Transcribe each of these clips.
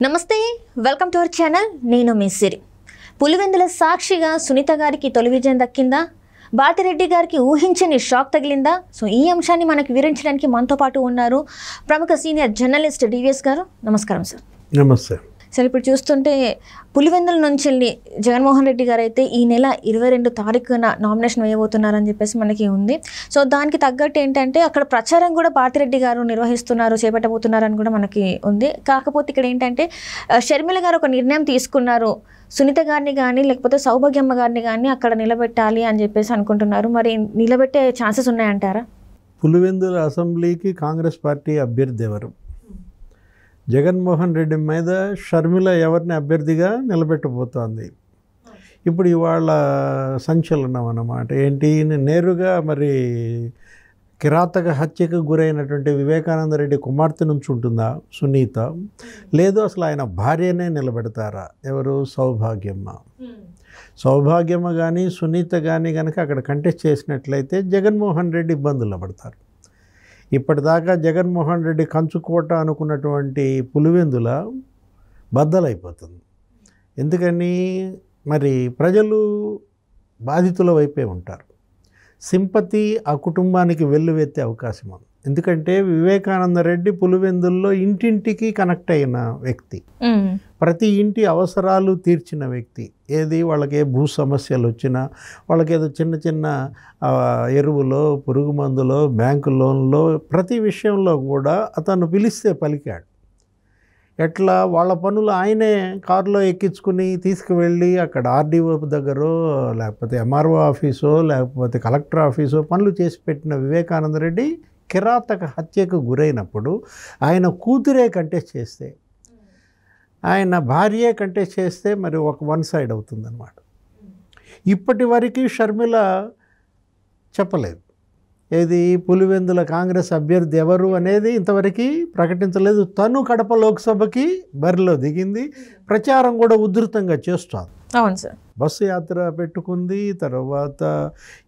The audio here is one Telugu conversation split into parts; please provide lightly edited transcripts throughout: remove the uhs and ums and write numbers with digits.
నమస్తే వెల్కమ్ టు అవర్ ఛానల్ నేను మీ సిరి పులివెందుల సాక్షిగా సునీత గారికి తొలి విజయం దక్కిందా భారతిరెడ్డి గారికి ఊహించని షాక్ తగిలిందా సో ఈ అంశాన్ని మనకు వివరించడానికి మనతో పాటు ఉన్నారు ప్రముఖ సీనియర్ జర్నలిస్ట్ డివిఎస్ గారు నమస్కారం సార్ నమస్తే సార్ ఇప్పుడు చూస్తుంటే పులివెందుల నుంచి వెళ్ళి జగన్మోహన్ రెడ్డి గారు అయితే ఈ నెల 22 తారీఖున నామినేషన్ వేయబోతున్నారని చెప్పేసి మనకి ఉంది సో దానికి తగ్గట్టు ఏంటంటే అక్కడ ప్రచారం కూడా భారతిరెడ్డి గారు నిర్వహిస్తున్నారు చేపట్టబోతున్నారని కూడా మనకి ఉంది కాకపోతే ఇక్కడ ఏంటంటే షర్మిల గారు ఒక నిర్ణయం తీసుకున్నారు సునీత గారిని కానీ లేకపోతే సౌభాగ్యమ్మ గారిని కానీ అక్కడ నిలబెట్టాలి అని చెప్పేసి అనుకుంటున్నారు మరి నిలబెట్టే ఛాన్సెస్ ఉన్నాయంటారా పులివెందుల అసెంబ్లీకి కాంగ్రెస్ పార్టీ అభ్యర్థి ఎవరు జగన్మోహన్ రెడ్డి మీద షర్మిల ఎవరిని అభ్యర్థిగా నిలబెట్టబోతోంది ఇప్పుడు ఇవాళ సంచలనం అన్నమాట ఏంటి నేరుగా మరి కిరాతక హత్యకు గురైనటువంటి వివేకానంద రెడ్డి కుమార్తె నుంచి ఉంటుందా సునీత లేదు అసలు ఆయన భార్యనే నిలబెడతారా ఎవరు సౌభాగ్యమ్మ కానీ సునీత కానీ కనుక అక్కడ కంటెస్ట్ చేసినట్లయితే జగన్మోహన్ రెడ్డి ఇబ్బందుల్లో పడతారు ఇప్పటిదాకా జగన్మోహన్ రెడ్డి కంచుకోట అనుకున్నటువంటి పులివెందుల బద్దలైపోతుంది ఎందుకని మరి ప్రజలు బాధితుల వైపే ఉంటారు సింపతి ఆ కుటుంబానికి వెల్లువెత్తే అవకాశం ఉంది ఎందుకంటే వివేకానంద రెడ్డి పులివెందుల్లో ఇంటింటికి కనెక్ట్ అయిన వ్యక్తి ప్రతి ఇంటి అవసరాలు తీర్చిన వ్యక్తి ఏది వాళ్ళకి ఏ భూ సమస్యలు వచ్చినా వాళ్ళకి ఏదో చిన్న చిన్న ఎరువులో పురుగు మందులో బ్యాంకు లోన్లో ప్రతి విషయంలో కూడా అతను పిలిస్తే పలికాడు ఎట్లా వాళ్ళ పనులు ఆయనే కారులో ఎక్కించుకుని తీసుకువెళ్ళి అక్కడ ఆర్డీఓ దగ్గర లేకపోతే ఎంఆర్ఓ ఆఫీసో లేకపోతే కలెక్టర్ ఆఫీసో పనులు చేసి పెట్టిన వివేకానంద రెడ్డి కిరాతక హత్యకు గురైనప్పుడు ఆయన కూతురే కంటెస్ట్ చేస్తే ఆయన భార్యే కంటెస్ట్ చేస్తే మరి ఒక వన్ సైడ్ అవుతుందన్నమాట ఇప్పటి వరకు షర్మిల చెప్పలేదు ఏది పులివెందుల కాంగ్రెస్ అభ్యర్థి ఎవరు అనేది ఇంతవరకు ప్రకటించలేదు తను కడప లోక్సభకి బరిలో దిగింది ప్రచారం కూడా ఉధృతంగా చేస్తోంది అవును సార్ బస్సు యాత్ర పెట్టుకుంది తర్వాత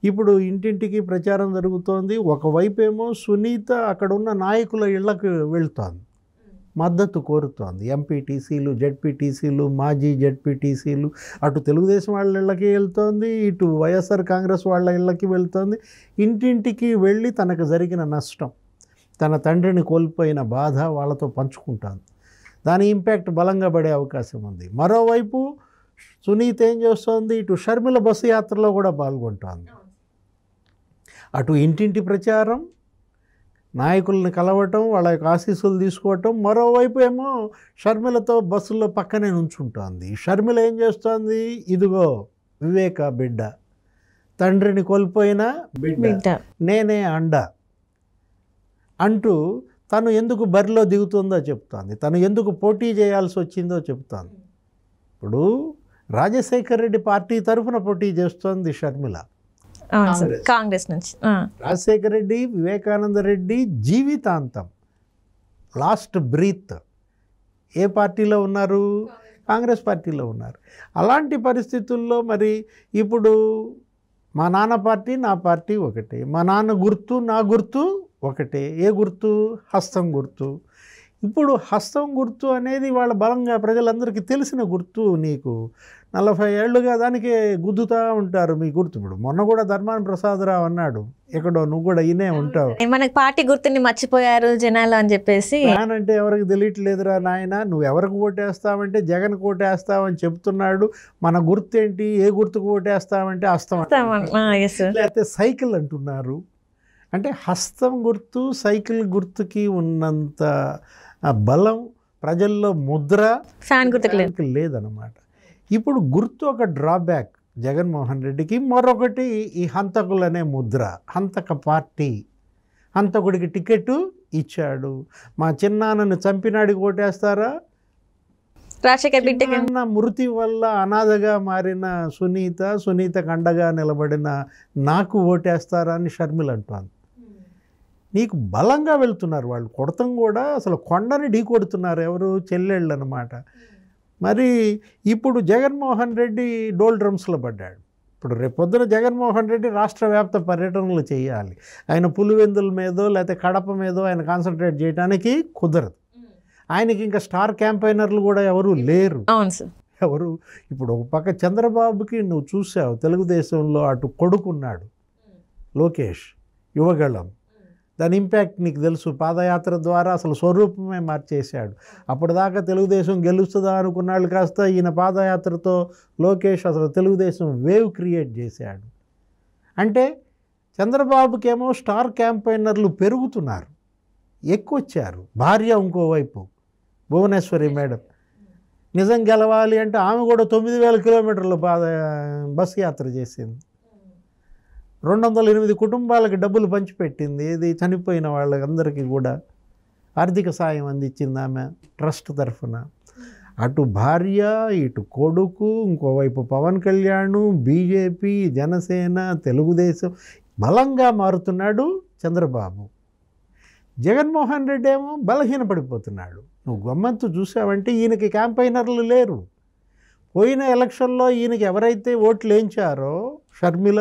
ఇప్పుడు ఇంటింటికి ప్రచారం జరుగుతోంది ఒకవైపు ఏమో సునీత అక్కడ ఉన్న నాయకుల ఇళ్లకు వెళ్తోంది మద్దతు కోరుతోంది ఎంపీటీసీలు జెడ్పీటీసీలు మాజీ జెడ్పీటీసీలు అటు తెలుగుదేశం వాళ్ళ ఇళ్ళకి వెళ్తోంది ఇటు వైఎస్ఆర్ కాంగ్రెస్ వాళ్ళ ఇళ్ళకి వెళ్తోంది ఇంటింటికి వెళ్ళి తనకు జరిగిన నష్టం తన తండ్రిని కోల్పోయిన బాధ వాళ్ళతో పంచుకుంటుంది దాని ఇంపాక్ట్ బలంగా పడే అవకాశం ఉంది మరోవైపు సునీత ఏం చేస్తోంది ఇటు షర్మిల బస్సు యాత్రలో కూడా పాల్గొంటోంది అటు ఇంటింటి ప్రచారం నాయకుల్ని కలవటం వాళ్ళ యొక్క ఆశీస్సులు తీసుకోవటం మరోవైపు ఏమో షర్మిలతో బస్సుల్లో పక్కనే నుంచుంటోంది షర్మిల ఏం చేస్తోంది ఇదిగో వివేక బిడ్డ తండ్రిని కోల్పోయిన బిడ్డ నేనే అండ అంటూ తను ఎందుకు బరిలో దిగుతుందో చెప్తోంది తను ఎందుకు పోటీ చేయాల్సి వచ్చిందో చెప్తోంది ఇప్పుడు రాజశేఖర్ రెడ్డి పార్టీ తరఫున పోటీ చేస్తోంది షర్మిల కాంగ్రెస్ నుంచి రాజశేఖర రెడ్డి వివేకానంద రెడ్డి జీవితాంతం లాస్ట్ బ్రీత్ ఏ పార్టీలో ఉన్నారు కాంగ్రెస్ పార్టీలో ఉన్నారు అలాంటి పరిస్థితుల్లో మరి ఇప్పుడు మా నాన్న పార్టీ నా పార్టీ ఒకటే మా నాన్న గుర్తు నా గుర్తు ఒకటే ఏ గుర్తు హస్తం గుర్తు ఇప్పుడు హస్తం గుర్తు అనేది వాళ్ళ బలంగా ప్రజలందరికీ తెలిసిన గుర్తు నీకు 40 ఏళ్ళుగా దానికి గుద్దుతూ ఉంటారు మీ గుర్తు ఇప్పుడు మొన్న కూడా ధర్మాన ప్రసాదరావు అన్నాడు ఎక్కడో నువ్వు కూడా ఇనే ఉంటావు మనకి పార్టీ గుర్తుని మర్చిపోయారు జనాలు అని చెప్పేసి అంటే ఎవరికి తెలియట్లేదురా నాయన నువ్వు ఎవరికి ఓటేస్తావంటే జగన్ ఓటేస్తావని చెప్తున్నాడు మన గుర్తు ఏంటి ఏ గుర్తుకు ఓటేస్తావంటే హస్తం లేకపోతే సైకిల్ అంటున్నారు అంటే హస్తం గుర్తు సైకిల్ గుర్తుకి ఉన్నంత బలం ప్రజల్లో ముద్ర ఫ్యాన్ గుర్తుకు లేదన్నమాట ఇప్పుడు గుర్తు ఒక డ్రాబ్యాక్ జగన్మోహన్ రెడ్డికి మరొకటి ఈ హంతకులనే ముద్ర హంతక పార్టీ హంతకుడికి టికెట్ ఇచ్చాడు మా చిన్నాన్నను చంపినాడికి ఓటేస్తారా రాజశేఖర్ మృతి వల్ల అనాథగా మారిన సునీతకు అండగా నిలబడిన నాకు ఓటేస్తారా అని షర్మిల అంటాను నీకు బలంగా వెళ్తున్నారు వాళ్ళు కొడతాం కూడా అసలు కొండని ఢీ కొడుతున్నారు ఎవరు చెల్లెళ్ళు అన్నమాట మరి ఇప్పుడు జగన్మోహన్ రెడ్డి డోల్ డ్రమ్స్లో పడ్డాడు ఇప్పుడు రేపొద్దున జగన్మోహన్ రెడ్డి రాష్ట్ర వ్యాప్త పర్యటనలు చేయాలి ఆయన పులివెందుల మీదో లేకపోతే కడప మీదో ఆయన కాన్సన్ట్రేట్ చేయడానికి కుదరదు ఆయనకి ఇంకా స్టార్ క్యాంపైనర్లు కూడా ఎవరు లేరు. అవును సార్. ఎవరు ఇప్పుడు ఒక పక్క చంద్రబాబుకి నువ్వు చూసావు, తెలుగుదేశంలో అటు కొడుకున్నాడు లోకేష్, యువగళం, దాని ఇంపాక్ట్ నీకు తెలుసు. పాదయాత్ర ద్వారా అసలు స్వరూపమే మార్చేశాడు. అప్పటిదాకా తెలుగుదేశం గెలుస్తుందా అనుకున్నాళ్ళు కాస్త ఈయన పాదయాత్రతో లోకేష్ అసలు తెలుగుదేశం వేవ్ క్రియేట్ చేశాడు. అంటే చంద్రబాబుకేమో స్టార్ క్యాంపైనర్లు పెరుగుతున్నారు, ఎక్కువచ్చారు. భార్య ఇంకోవైపు భువనేశ్వరి మేడం నిజం గెలవాలి అంటే ఆమె కూడా 9,000 కిలోమీటర్లు బస్సు యాత్ర చేసింది. 208 కుటుంబాలకు డబ్బులు పంచిపెట్టింది. ఇది చనిపోయిన వాళ్ళందరికీ కూడా ఆర్థిక సాయం అందించింది ఆమె ట్రస్ట్ తరఫున. అటు భార్య, ఇటు కొడుకు, ఇంకోవైపు పవన్ కళ్యాణ్, బీజేపీ, జనసేన, తెలుగుదేశం బలంగా మారుతున్నాడు చంద్రబాబు. జగన్మోహన్ రెడ్డి ఏమో బలహీనపడిపోతున్నాడు. నువ్వు గమ్మత్తు చూసావంటే ఈయనకి క్యాంపైనర్లు లేరు. పోయిన ఎలక్షన్లో ఈయనకి ఎవరైతే ఓట్లు వేయించారో షర్మిల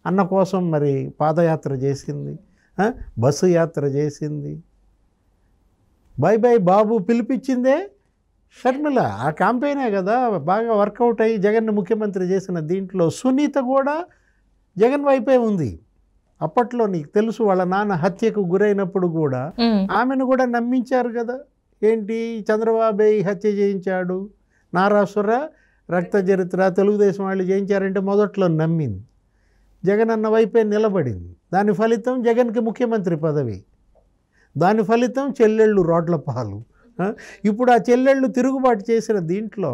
అన్న కోసం మరి పాదయాత్ర చేసింది, బస్సు యాత్ర చేసింది, బై బై బాబు పిలిపించిందే షర్మిల. ఆ క్యాంపెయినే కదా బాగా వర్కౌట్ అయ్యి జగన్ను ముఖ్యమంత్రి చేసిన. దీంట్లో సునీత కూడా జగన్ వైపే ఉంది. అప్పట్లో నీకు తెలుసు వాళ్ళ నాన్న హత్యకు గురైనప్పుడు కూడా ఆమెను కూడా నమ్మించారు కదా. ఏంటి చంద్రబాబు హత్య చేయించాడు, నారాసుర రక్త చరిత్ర తెలుగుదేశం వాళ్ళు చేయించారంటే మొదట్లో నమ్మింది. జగన్ అన్న వైపే నిలబడింది. దాని ఫలితం జగన్కి ముఖ్యమంత్రి పదవి, దాని ఫలితం చెల్లెళ్ళు రోడ్ల పాలు. ఇప్పుడు ఆ చెల్లెళ్ళు తిరుగుబాటు చేసిన దీంట్లో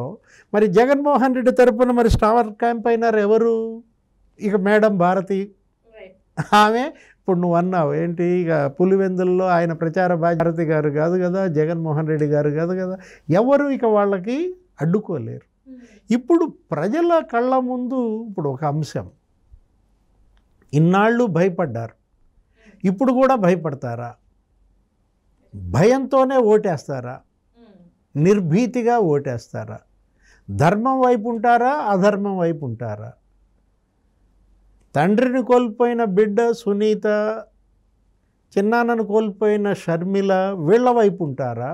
మరి జగన్మోహన్ రెడ్డి తరపున మరి స్టార్ క్యాంపైనర్ ఎవరు? ఇక మేడం భారతి. ఆమె ఇప్పుడు నువ్వు అన్నావు ఏంటి, ఇక పులివెందుల్లో ఆయన ప్రచార భారతి గారు కాదు కదా, జగన్మోహన్ రెడ్డి గారు కాదు కదా, ఎవరు ఇక వాళ్ళకి అడ్డుకోలేరు. ఇప్పుడు ప్రజల కళ్ళ ముందు ఇప్పుడు ఒక అంశం, ఇన్నాళ్ళు భయపడ్డారు, ఇప్పుడు కూడా భయపడతారా? భయంతోనే ఓటేస్తారా? నిర్భీతిగా ఓటేస్తారా? ధర్మం వైపు ఉంటారా, అధర్మం వైపు ఉంటారా? తండ్రిని కోల్పోయిన బిడ్డ సునీత, చిన్నాన్నను కోల్పోయిన షర్మిల వీళ్ళ వైపు ఉంటారా?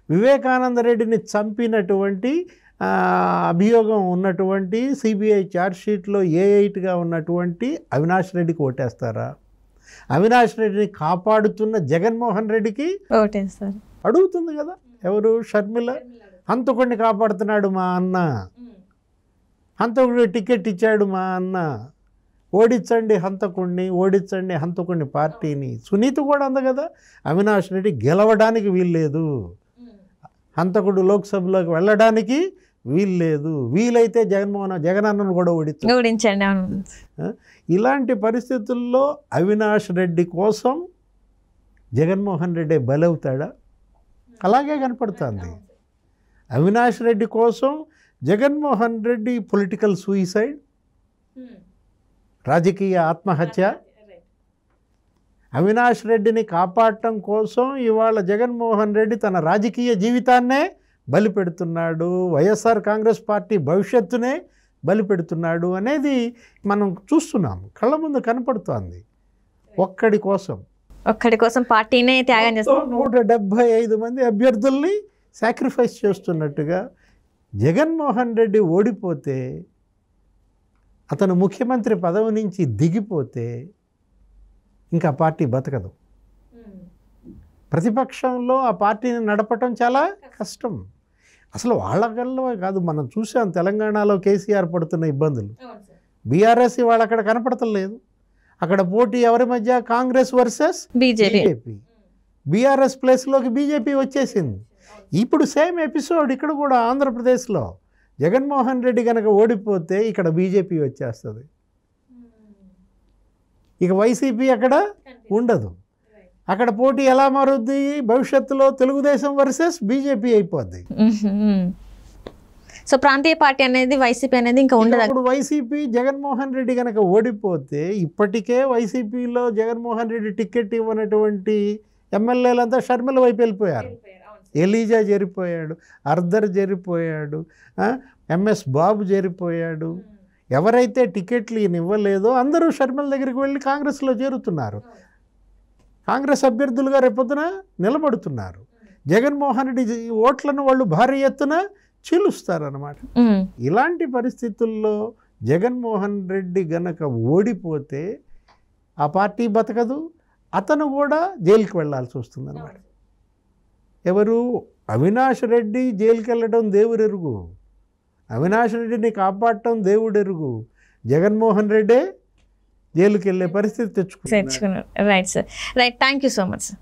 వివేకానంద రెడ్డిని చంపినటువంటి అభియోగం ఉన్నటువంటి సిబిఐ ఛార్జ్షీట్లో A8గా ఉన్నటువంటి అవినాష్ రెడ్డికి ఓటేస్తారా? అవినాష్ రెడ్డిని కాపాడుతున్న జగన్మోహన్ రెడ్డికి ఓటేస్తారు. అడుగుతుంది కదా ఎవరు? షర్మిల. హంతకుడిని కాపాడుతున్నాడు మా అన్న, హంతకుడి టికెట్ ఇచ్చాడు మా అన్న, ఓడించండి హంతకుడిని, ఓడించండి హంతకుడిని పార్టీని. సునీత కూడా అంది కదా, అవినాష్ రెడ్డి గెలవడానికి వీల్లేదు, హంతకుడు లోక్సభలోకి వెళ్ళడానికి వీల్లేదు, వీలైతే జగనన్నను కూడా ఓడించండి. ఇలాంటి పరిస్థితుల్లో అవినాష్ రెడ్డి కోసం జగన్మోహన్ రెడ్డి బలవుతాడా? అలాగే కనపడుతుంది. అవినాష్ రెడ్డి కోసం జగన్మోహన్ రెడ్డి పొలిటికల్ సూయిసైడ్, రాజకీయ ఆత్మహత్య. అవినాష్ రెడ్డిని కాపాడటం కోసం ఇవాళ జగన్మోహన్ రెడ్డి తన రాజకీయ జీవితాన్నే బలిపెడుతున్నాడు, వైఎస్ఆర్ కాంగ్రెస్ పార్టీ భవిష్యత్తునే బలిపెడుతున్నాడు అనేది మనం చూస్తున్నాం, కళ్ళ ముందు కనపడుతోంది. ఒక్కడి కోసం పార్టీనే త్యాగం చేస్తాం. 175 మంది అభ్యర్థుల్ని సాక్రిఫైస్ చేస్తున్నట్టుగా జగన్మోహన్ రెడ్డి ఓడిపోతే, అతను ముఖ్యమంత్రి పదవి నుంచి దిగిపోతే ఇంకా పార్టీ బతకదు. ప్రతిపక్షంలో ఆ పార్టీని నడపటం చాలా కష్టం. అసలు వాళ్ళకల్లో కాదు, మనం చూసాం తెలంగాణలో కేసీఆర్ పడుతున్న ఇబ్బందులు. బీఆర్ఎస్ వాళ్ళు అక్కడ కనపడతలేదు. అక్కడ పోటీ ఎవరి మధ్య? Congress versus BJP. బీఆర్ఎస్ ప్లేస్లోకి బీజేపీ వచ్చేసింది. ఇప్పుడు సేమ్ ఎపిసోడ్ ఇక్కడ కూడా ఆంధ్రప్రదేశ్లో జగన్మోహన్ రెడ్డి కనుక ఓడిపోతే ఇక్కడ బీజేపీ వచ్చేస్తుంది, ఇక వైసీపీ అక్కడ ఉండదు. అక్కడ పోటీ ఎలా మారుద్ది? భవిష్యత్తులో తెలుగుదేశం వర్సెస్ బీజేపీ అయిపోద్ది. సో ప్రాంతీయ పార్టీ అనేది వైసీపీ అనేది ఇంకా ఉండదు. ఇప్పుడు వైసీపీ జగన్మోహన్ రెడ్డి కనుక ఓడిపోతే, ఇప్పటికే వైసీపీలో జగన్మోహన్ రెడ్డి టికెట్ ఇవ్వనటువంటి ఎమ్మెల్యేలంతా షర్మిల వైపు వెళ్ళిపోయారు. ఎలీజా జరిపోయాడు, అర్దర్ జరిపోయాడు, ఎంఎస్ బాబు జరిపోయాడు. ఎవరైతే టికెట్లు ఈయన ఇవ్వలేదో అందరూ షర్మిల దగ్గరికి వెళ్ళి కాంగ్రెస్లో చేరుతున్నారు, కాంగ్రెస్ అభ్యర్థులుగా రేపొద్దున నిలబడుతున్నారు. జగన్మోహన్ రెడ్డి ఓట్లను వాళ్ళు భారీ ఎత్తున చీలుస్తారన్నమాట. ఇలాంటి పరిస్థితుల్లో జగన్మోహన్ రెడ్డి గనక ఓడిపోతే ఆ పార్టీ బతకదు, అతను కూడా జైలుకి వెళ్ళాల్సి వస్తుందన్నమాట. ఎవరు? అవినాష్ రెడ్డి జైలుకి వెళ్ళడం దేవుడెరుగు, అవినాష్ రెడ్డిని కాపాడటం దేవుడెరుగు, జగన్మోహన్ రెడ్డే జైలుకి వెళ్ళే పరిస్థితి తెచ్చుకున్నారు. Right sir, right. Thank you so much sir.